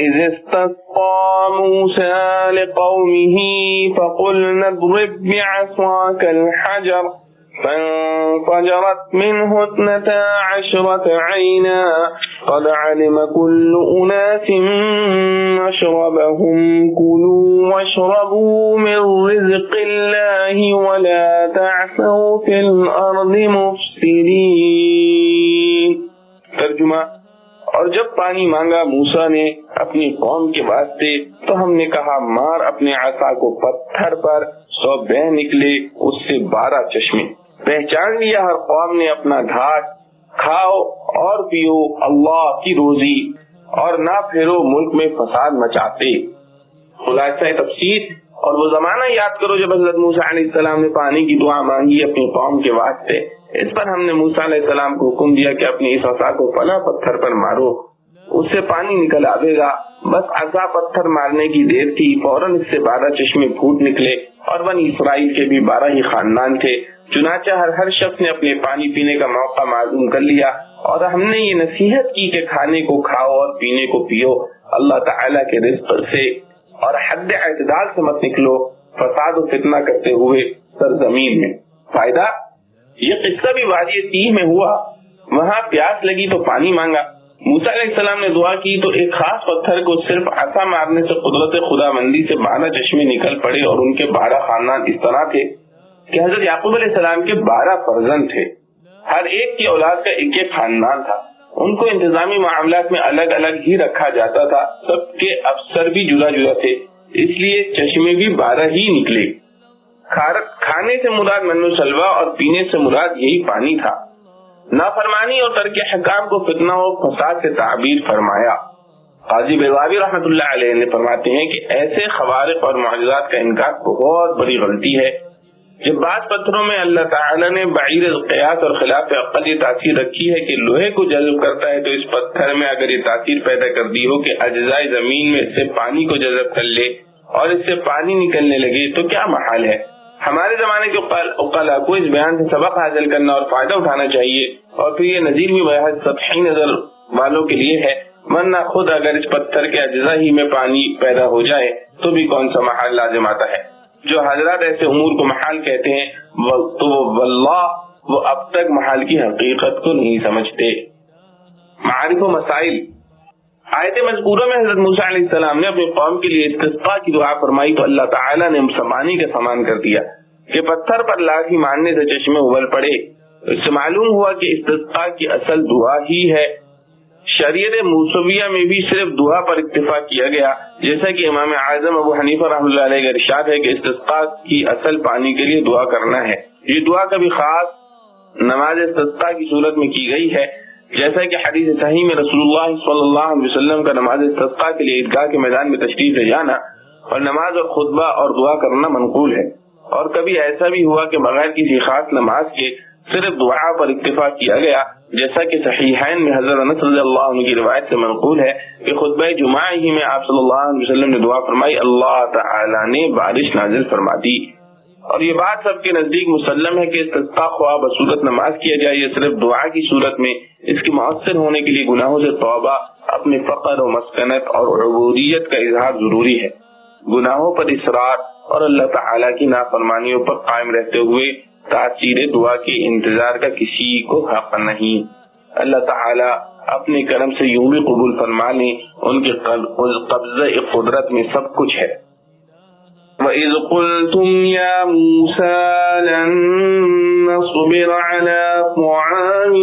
وَإِذِ اسْتَسْقَى مُوسَى لِقَوْمِهِ فَقُلْنَا اضْرِبْ بِعَصَاكَ الْحَجَرَ فانفجرت منه 12 عينا قد علم كل أناس مشربهم كلوا واشربوا من رزق الله ولا تعثوا في الأرض مفسدين۔ ترجمہ: اور جب پانی مانگا موسیٰ نے اپنی قوم کے واسطے تو ہم نے کہا مار اپنے عصا کو پتھر پر، سو بہ نکلے اس سے 12 چشمے۔ پہچان لیا ہر قوم نے اپنا گھاٹ، کھاؤ اور پیو اللہ کی روزی اور نہ پھرو ملک میں فساد مچاتے۔ خلاصہ تفسیر: اور وہ زمانہ یاد کرو جب حضرت موسیٰ علیہ السلام نے پانی کی دعا مانگی اپنی قوم کے واسطے، اس پر ہم نے موسیٰ علیہ السلام کو حکم دیا کہ اپنی اس عصا کو فلاں پتھر پر مارو، اس سے پانی نکل آئے گا۔ بس عصا پتھر مارنے کی دیر تھی، فوراً اس سے 12 چشمے پھوٹ نکلے، اور بنی اسرائیل کے بھی 12 ہی خاندان تھے۔ چنانچہ ہر شخص نے اپنے پانی پینے کا موقع معلوم کر لیا، اور ہم نے یہ نصیحت کی کہ کھانے کو کھاؤ اور پینے کو پیو اللہ تعالیٰ کے رزق سے، اور حد اعتدال سے مت نکلو فساد و فتنہ کرتے ہوئے سرزمین میں۔ فائدہ: یہ قصہ بھی وادی تیہ میں ہوا، وہاں پیاس لگی تو پانی مانگا، موسیٰ علیہ السلام نے دعا کی تو ایک خاص پتھر کو صرف عصا مارنے سے قدرت خدا مندی سے 12 چشمے نکل پڑے، اور ان کے 12 خاندان اس طرح تھے کہ حضرت یعقوب علیہ السلام کے 12 فرزند تھے، ہر ایک کی اولاد کا ایک ایک خاندان تھا، ان کو انتظامی معاملات میں الگ الگ ہی رکھا جاتا تھا، سب کے افسر بھی جدا جدا تھے، اس لیے چشمے بھی 12 ہی نکلے۔ کھانے سے مراد من و سلوہ اور پینے سے مراد یہی پانی تھا۔ نافرمانی اور ترک حکام کو فتنہ و فساد سے تعبیر فرمایا۔ قاضی بیضاوی رحمۃ اللہ علیہ نے فرماتے ہیں کہ ایسے خوارق اور معجزات کا انکار بہت بڑی غلطی ہے۔ جب بعض پتھروں میں اللہ تعالیٰ نے بعیر القیاس اور خلاف عقل یہ تاثیر رکھی ہے کہ لوہے کو جذب کرتا ہے، تو اس پتھر میں اگر یہ تاثیر پیدا کر دی ہو کہ اجزائے زمین میں سے پانی کو جذب کر لے اور اس سے پانی نکلنے لگے تو کیا محال ہے۔ ہمارے زمانے کے عقلاء کو اس بیان سے سبق حاصل کرنا اور فائدہ اٹھانا چاہیے، اور پھر یہ نظیر بھی بحث سطحی نظر والوں کے لیے ہے، ورنہ خود اگر اس پتھر کے اجزاء ہی میں پانی پیدا ہو جائے تو بھی کون سا محال لازم آتا ہے۔ جو حضرات ایسے امور کو محال کہتے ہیں تو واللہ وہ اب تک محال کی حقیقت کو نہیں سمجھتے۔ معارف و مسائل: آیت مذکورہ میں حضرت موسیٰ علیہ السلام نے اپنی قوم کے لیے استسقاء کی دعا فرمائی تو اللہ تعالیٰ نے پانی کا سامان کر دیا کہ پتھر پر لاٹھی مارنے سے چشمے ابل پڑے۔ اس سے معلوم ہوا کہ استسقاء کی اصل دعا ہی ہے۔ شریعت موسویہ میں بھی صرف دعا پر اکتفا کیا گیا، جیسا کہ امام اعظم ابو حنیفہ رحمۃ اللہ علیہ کا ارشاد ہے کہ استسقاء کی اصل پانی کے لیے دعا کرنا ہے۔ یہ دعا کبھی خاص نماز استسقاء کی صورت میں کی گئی ہے، جیسا کہ حدیث صحیح میں رسول اللہ صلی اللہ علیہ وسلم کا نماز استسقاء کے لیے عیدگاہ کے میدان میں تشریف لے جانا اور نماز اور خطبہ اور دعا کرنا منقول ہے۔ اور کبھی ایسا بھی ہوا کہ بغیر کسی خاص نماز کے صرف دعا پر اکتفا کیا گیا، جیسا کہ صحیحین میں حضرت انس رضی اللہ عنہ کی روایت سے منقول ہے کہ خطبہ جمعہ ہی میں آپ صلی اللہ علیہ وسلم نے دعا فرمائی، اللہ تعالی نے بارش نازل فرما دی۔ اور یہ بات سب کے نزدیک مسلم ہے کہ استسقاء خواہ بصورت نماز کیا جائے یا صرف دعا کی صورت میں، اس کے مؤثر ہونے کے لیے گناہوں سے توبہ، اپنے فقر و مسکنت اور عبودیت کا اظہار ضروری ہے۔ گناہوں پر اصرار اور اللہ تعالیٰ کی نافرمانیوں پر قائم رہتے ہوئے تاثیر دعا کے انتظار کا کسی کو حق نہیں۔ اللہ تعالیٰ اپنے کرم سے یوں بھی قبول فرما لیں، ان کے قبضہ قدرت میں سب کچھ ہے۔ وَإِذْ قُلْتُمْ يَا مُوسَى لَن نَّصْبِرَ عَلَى طَعَامٍ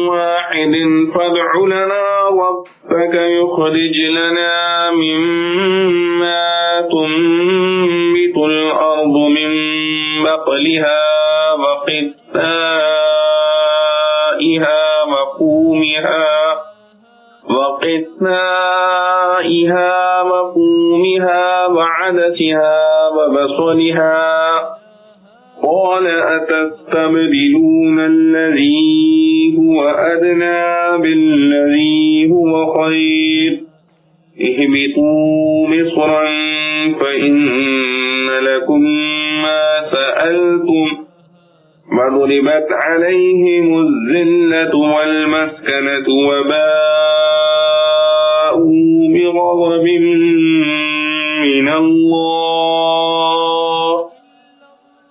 وَاحِدٍ فَادْعُ لَنَا رَبَّكَ يُخْرِجْ لَنَا مِمَّا تُنبِتُ الْأَرْضُ مِن بَقْلِهَا وَقِثَّائِهَا وَفُومِهَا وَعَدَسِهَا وَبَصَلِهَا قَالَ أَتَسْتَبْدِلُونَ الَّذِي هُوَ أَدْنَى بِالَّذِي هُوَ خَيْرٌ اهْبِطُوا مِصْرًا فَإِنَّ لَكُم مَّا سَأَلْتُمْ وَضُرِبَتْ عَلَيْهِمُ الذِّلَّةُ وَالْمَسْكَنَةُ وَبَاءُوا بغضب من الله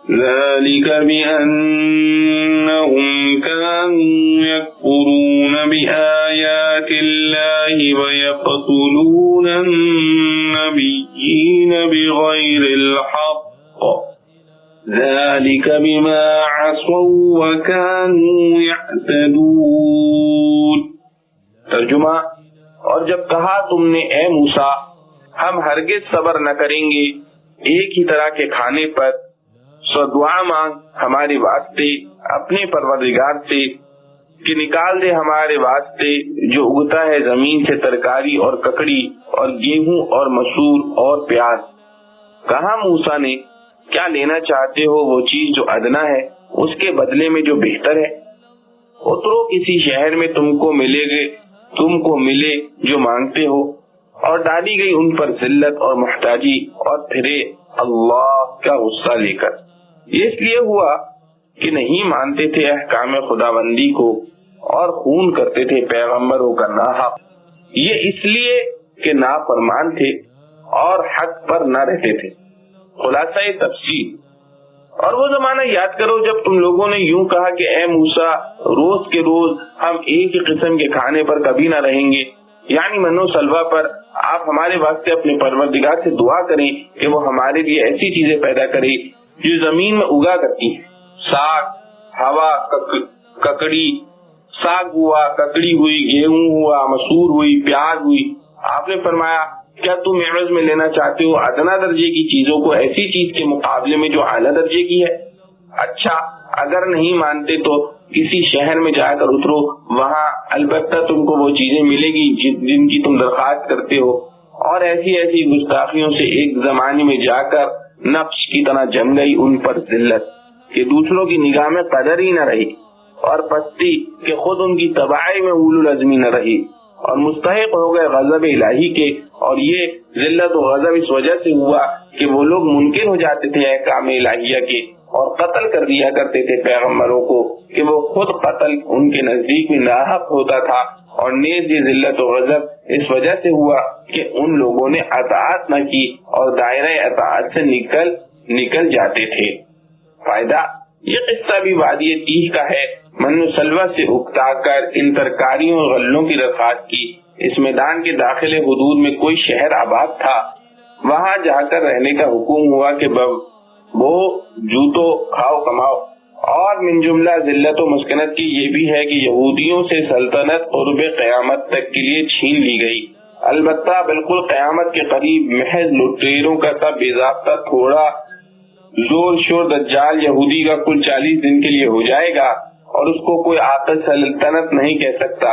ذلك بأنهم كانوا يكفرون بآيات الله ويقتلون النبيين بغير الحق ذلك بما عصوا وكانوا يعتدون۔ ترجمہ، اور جب کہا تم نے اے موسیٰ ہم ہرگز صبر نہ کریں گے ایک ہی طرح کے کھانے پر، سو دعا مانگ ہمارے واسطے اپنے پروردگار سے کہ نکال دے ہمارے واسطے جو اگتا ہے زمین سے ترکاری اور ککڑی اور گیہوں اور مسور اور پیاز۔ کہا موسیٰ نے کیا لینا چاہتے ہو وہ چیز جو ادنا ہے اس کے بدلے میں جو بہتر ہے؟ اترو کسی شہر میں تم کو ملے جو مانگتے ہو، اور ڈالی گئی ان پر ذلت اور محتاجی اور پھرے اللہ کا غصہ لے کر۔ یہ اس لیے ہوا کہ نہیں مانتے تھے احکام خداوندی کو اور خون کرتے تھے پیغمبروں کا ناحق، یہ اس لیے کہ نافرمان تھے اور حق پر نہ رہتے تھے۔ خلاصہ تفصیل، اور وہ زمانہ یاد کرو جب تم لوگوں نے یوں کہا کہ اے موسیٰ روز کے روز ہم ایک ہی قسم کے کھانے پر کبھی نہ رہیں گے، یعنی منو سلوا پر آپ ہمارے واسطے اپنے پروردگار سے دعا کریں کہ وہ ہمارے لیے ایسی چیزیں پیدا کرے جو زمین میں اگا کرتی ہیں، ساگ، ہوا، ککڑی، ساگ ہوا، ککڑی ہوئی، گیہوں ہوا، مسور ہوئی، پیاز ہوئی۔ آپ نے فرمایا کیا تم عوض میں لینا چاہتے ہو ادنا درجے کی چیزوں کو ایسی چیز کے مقابلے میں جو اعلیٰ درجے کی ہے؟ اچھا اگر نہیں مانتے تو کسی شہر میں جا کر اترو، وہاں البتہ تم کو وہ چیزیں ملے گی جن کی تم درخواست کرتے ہو، اور ایسی گستاخیوں سے ایک زمانے میں جا کر نقش کی طرح جم گئی ان پر ذلت کہ دوسروں کی نگاہ میں قدر ہی نہ رہی، اور پستی کہ خود ان کی تباہی میں اولو العزمی نہ رہی، اور مستحق ہو گئے غضب الہی کے۔ اور یہ ذلت و غضب اس وجہ سے ہوا کہ وہ لوگ منکر ہو جاتے تھے احکام الہیہ کے اور قتل کر دیا کرتے تھے پیغمبروں کو کہ وہ خود قتل ان کے نزدیک میں ناحق ہوتا تھا، اور نیز یہ ذلت و غضب اس وجہ سے ہوا کہ ان لوگوں نے اطاعت نہ کی اور دائرہ اطاعت سے نکل جاتے تھے۔ فائدہ، یہ قصہ بھی وادی تیہ کا ہے۔ منو سلوا سے اکتا کر ان ترکاریوں اور غلوں کی درخواست کی۔ اس میدان کے داخلے حدود میں کوئی شہر آباد تھا، وہاں جا کر رہنے کا حکم ہوا کہ وہ جوتو کھاؤ کماؤ۔ اور من جملہ ذلت و مسکنت کی یہ بھی ہے کہ یہودیوں سے سلطنت قرب قیامت تک کے لیے چھین لی گئی، البتہ بالکل قیامت کے قریب محض لٹیروں کا سا بے ضابطہ تھوڑا زور شور دجال یہودی کا کل 40 دن کے لیے ہو جائے گا، اور اس کو کوئی عاقل سلطنت نہیں کہہ سکتا۔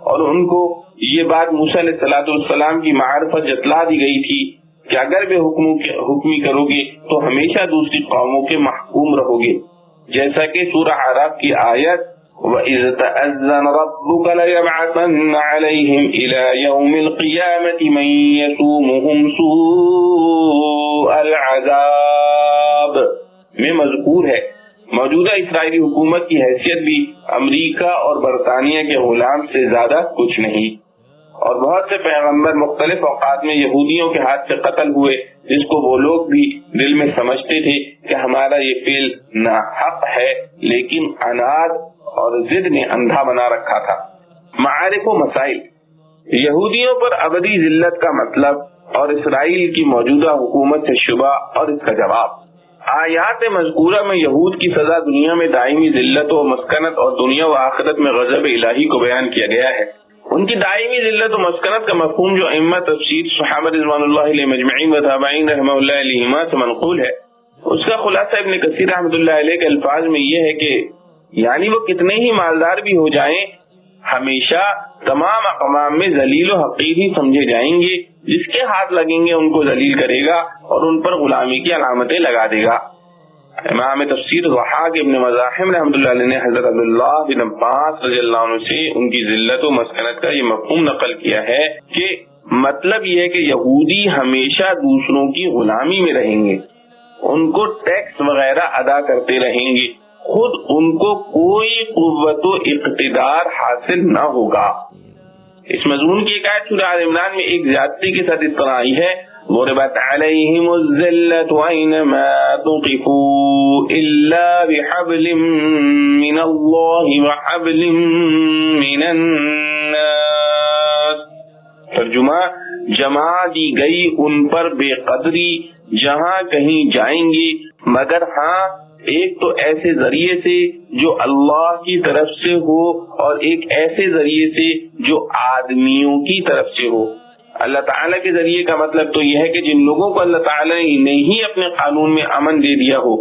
اور ان کو یہ بات موسیٰ علیہ السلام کی معرفت جتلا دی گئی تھی کہ اگر بے حکمی کرو گے تو ہمیشہ دوسری قوموں کے محکوم رہو گے، جیسا کہ سورہ اعراف کی آیت وَإِذْ تَأَذَّنَ رَبُّكَ لَيَبْعَثَنَّ عَلَيْهِمْ إِلَى يَوْمِ الْقِيَامَةِ مَن يَسُومُهُمْ سُوءَ الْعَذَابِ میں مذکور ہے۔ موجودہ اسرائیلی حکومت کی حیثیت بھی امریکہ اور برطانیہ کے غلام سے زیادہ کچھ نہیں، اور بہت سے پیغمبر مختلف اوقات میں یہودیوں کے ہاتھ سے قتل ہوئے، جس کو وہ لوگ بھی دل میں سمجھتے تھے کہ ہمارا یہ فعل ناحق ہے، لیکن عناد اور ضد نے اندھا بنا رکھا تھا۔ معارف و مسائل، یہودیوں پر ابدی ذلت کا مطلب اور اسرائیل کی موجودہ حکومت سے شبہ اور اس کا جواب۔ آیات مذکورہ میں یہود کی سزا دنیا میں دائمی ذلت و مسکنت اور دنیا و آخرت میں غضب الہی کو بیان کیا گیا ہے۔ ان کی دائمی ذلت و مسکنت کا مفہوم جو ائمہ تفسیر صحابہ رضوان اللہ علیہ مجمعین و تابعین رحمہ اللہ علیہما سے منقول ہے، اس کا خلاصہ ابن کثیر رحمۃ اللہ علیہ کے الفاظ میں یہ ہے کہ یعنی وہ کتنے ہی مالدار بھی ہو جائیں ہمیشہ تمام اقوام میں ذلیل و حقیر ہی سمجھے جائیں گے، جس کے ہاتھ لگیں گے ان کو ذلیل کرے گا اور ان پر غلامی کی علامتیں لگا دے گا۔ امام تفسیر ضحاک ابن مزاحم رحمۃ اللہ علیہ نے حضرت عبداللہ بن عباس رضی اللہ عنہ سے ان کی ذلت و مسکنت کا یہ مفہوم نقل کیا ہے کہ مطلب یہ ہے کہ یہودی ہمیشہ دوسروں کی غلامی میں رہیں گے، ان کو ٹیکس وغیرہ ادا کرتے رہیں گے، خود ان کو کوئی قوت و اقتدار حاصل نہ ہوگا۔ اس مضمون کی ایک آیت سورہ آل عمران میں ایک زیادتی کے ساتھ اس طرح آئی ہے، ضربت علیہم الذلۃ اینما ثقفوا الا بحبل من اللہ وحبل من الناس۔ ترجمہ، جما دی گئی ان پر بے قدری جہاں کہیں جائیں گے، مگر ہاں ایک تو ایسے ذریعے سے جو اللہ کی طرف سے ہو، اور ایک ایسے ذریعے سے جو آدمیوں کی طرف سے ہو۔ اللہ تعالیٰ کے ذریعے کا مطلب تو یہ ہے کہ جن لوگوں کو اللہ تعالیٰ نے ہی اپنے قانون میں امن دے دیا ہو،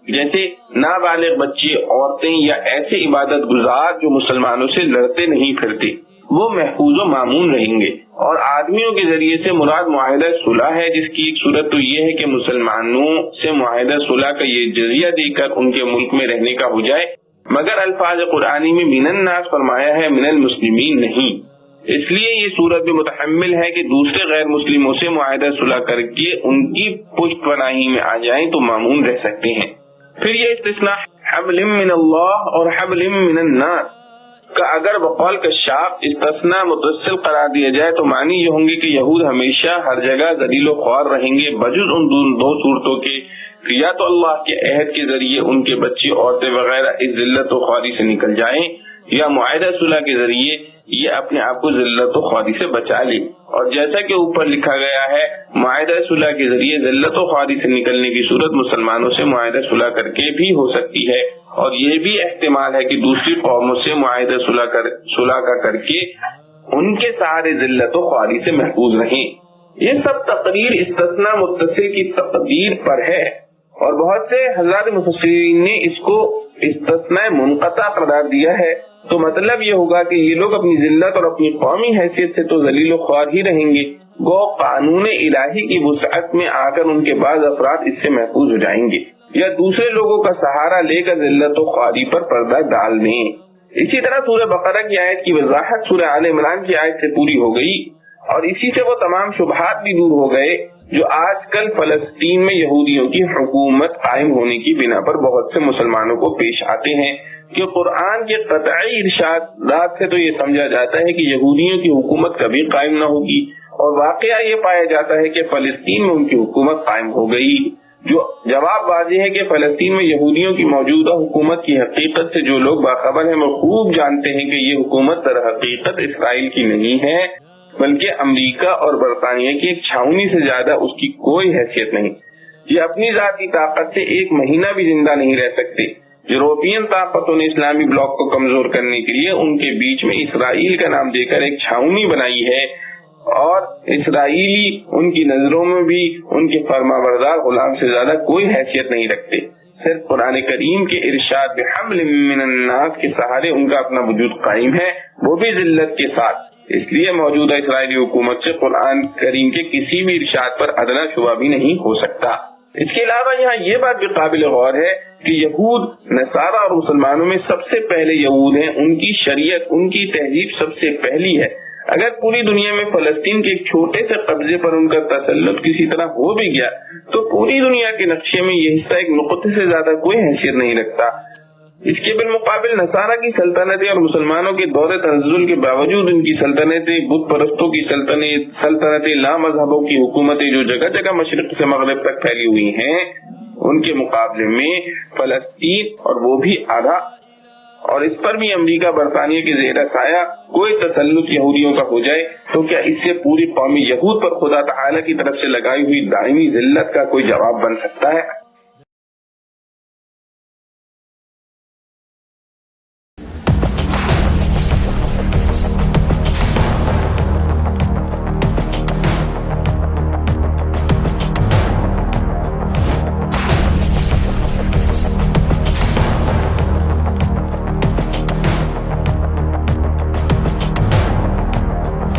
جیسے نابالغ بچے، عورتیں یا ایسے عبادت گزار جو مسلمانوں سے لڑتے نہیں پھرتے، وہ محفوظ و مامون رہیں گے۔ اور آدمیوں کے ذریعے سے مراد معاہدہ صلح ہے، جس کی ایک صورت تو یہ ہے کہ مسلمانوں سے معاہدہ صلح کا یہ جزیہ دے کر ان کے ملک میں رہنے کا ہو جائے، مگر الفاظ قرآنی میں من الناس فرمایا ہے، من المسلمین نہیں۔ اس لیے یہ صورت بھی متحمل ہے کہ دوسرے غیر مسلموں سے معاہدہ صلح کر کے ان کی پشت پناہی میں آ جائیں تو مامون رہ سکتے ہیں۔ پھر یہ استثناء حبل من اللہ اور حبل من الناس کا اگر بقول کشاف استثناء متصل قرار دیا جائے تو معنی یہ ہوں گے کہ یہود ہمیشہ ہر جگہ ذلیل و خوار رہیں گے، بجز ان دو صورتوں کے، یا تو اللہ کے عہد کے ذریعے ان کے بچے، عورتیں وغیرہ اس ذلت و خواری سے نکل جائیں، یا معاہدہ صلح کے ذریعے یہ اپنے آپ کو ذلت و خواری سے بچا لے۔ اور جیسا کہ اوپر لکھا گیا ہے، معاہدہ صلح کے ذریعے ذلت و خواری سے نکلنے کی صورت مسلمانوں سے معاہدہ صلح کر کے بھی ہو سکتی ہے، اور یہ بھی احتمال ہے کہ دوسری قوموں سے معاہدہ صلح کا کر کے ان کے سہارے ذلت و خواری سے محفوظ رہیں۔ یہ سب تقریر استثناء متصل کی تقدیر پر ہے، اور بہت سے حضرات مفسرین نے اس کو استثناء منقطع قرار دیا ہے۔ تو مطلب یہ ہوگا کہ یہ لوگ اپنی ذلت اور اپنی قومی حیثیت سے تو ذلیل و خوار ہی رہیں گے، وہ قانون الہی کی وسعت میں آ کر ان کے بعض افراد اس سے محفوظ ہو جائیں گے، یا دوسرے لوگوں کا سہارا لے کر ذلت و خواری پر پردہ ڈال دیں۔ اسی طرح سورہ بقرہ کی آیت کی وضاحت سورہ آل عمران کی آیت سے پوری ہو گئی، اور اسی سے وہ تمام شبہات بھی دور ہو گئے جو آج کل فلسطین میں یہودیوں کی حکومت قائم ہونے کی بنا پر بہت سے مسلمانوں کو پیش آتے ہیں، کہ قرآن کے قطعی ارشادات سے تو یہ سمجھا جاتا ہے کہ یہودیوں کی حکومت کبھی قائم نہ ہوگی، اور واقعہ یہ پایا جاتا ہے کہ فلسطین میں ان کی حکومت قائم ہو گئی۔ جو جواب واضح ہے کہ فلسطین میں یہودیوں کی موجودہ حکومت کی حقیقت سے جو لوگ باخبر ہیں وہ خوب جانتے ہیں کہ یہ حکومت در حقیقت اسرائیل کی نہیں ہے، بلکہ امریکہ اور برطانیہ کی ایک چھاؤنی سے زیادہ اس کی کوئی حیثیت نہیں۔ یہ اپنی ذاتی طاقت سے ایک مہینہ بھی زندہ نہیں رہ سکتے۔ یورپین طاقتوں نے اسلامی بلاک کو کمزور کرنے کے لیے ان کے بیچ میں اسرائیل کا نام دے کر ایک چھاؤنی بنائی ہے، اور اسرائیلی ان کی نظروں میں بھی ان کے فرمانبردار غلام سے زیادہ کوئی حیثیت نہیں رکھتے۔ صرف قرآن کریم کے ارشاد بحمل من الناس کے سہارے ان کا اپنا وجود قائم ہے، وہ بھی ذلت کے ساتھ۔ اس لیے موجودہ اسرائیلی حکومت سے قرآن کریم کے کسی بھی ارشاد پر ادنا شبہ بھی نہیں ہو سکتا۔ اس کے علاوہ یہاں یہ بات بھی قابل غور ہے کہ یہود، نصارہ اور مسلمانوں میں سب سے پہلے یہود ہیں، ان کی شریعت، ان کی تہذیب سب سے پہلی ہے۔ اگر پوری دنیا میں فلسطین کے ایک چھوٹے سے قبضے پر ان کا تسلط کسی طرح ہو بھی گیا تو پوری دنیا کے نقشے میں یہ حصہ ایک نقطے سے زیادہ کوئی حیثیت نہیں رکھتا۔ اس کے بالمقابل نصارہ کی سلطنتیں اور مسلمانوں کے دور تنزل کے باوجود ان کی سلطنتیں، بت پرستوں کی سلطنتیں، لا مذہبوں کی حکومتیں جو جگہ جگہ مشرق سے مغرب تک پھیلی ہوئی ہیں، ان کے مقابلے میں فلسطین اور وہ بھی آدھا، اور اس پر بھی امریکہ برطانیہ کے زیر سایہ کوئی تسلط یہودیوں کا ہو جائے تو کیا اس سے پوری قومی یہود پر خدا تعالی کی طرف سے لگائی ہوئی دائمی ذلت کا کوئی جواب بن سکتا ہے؟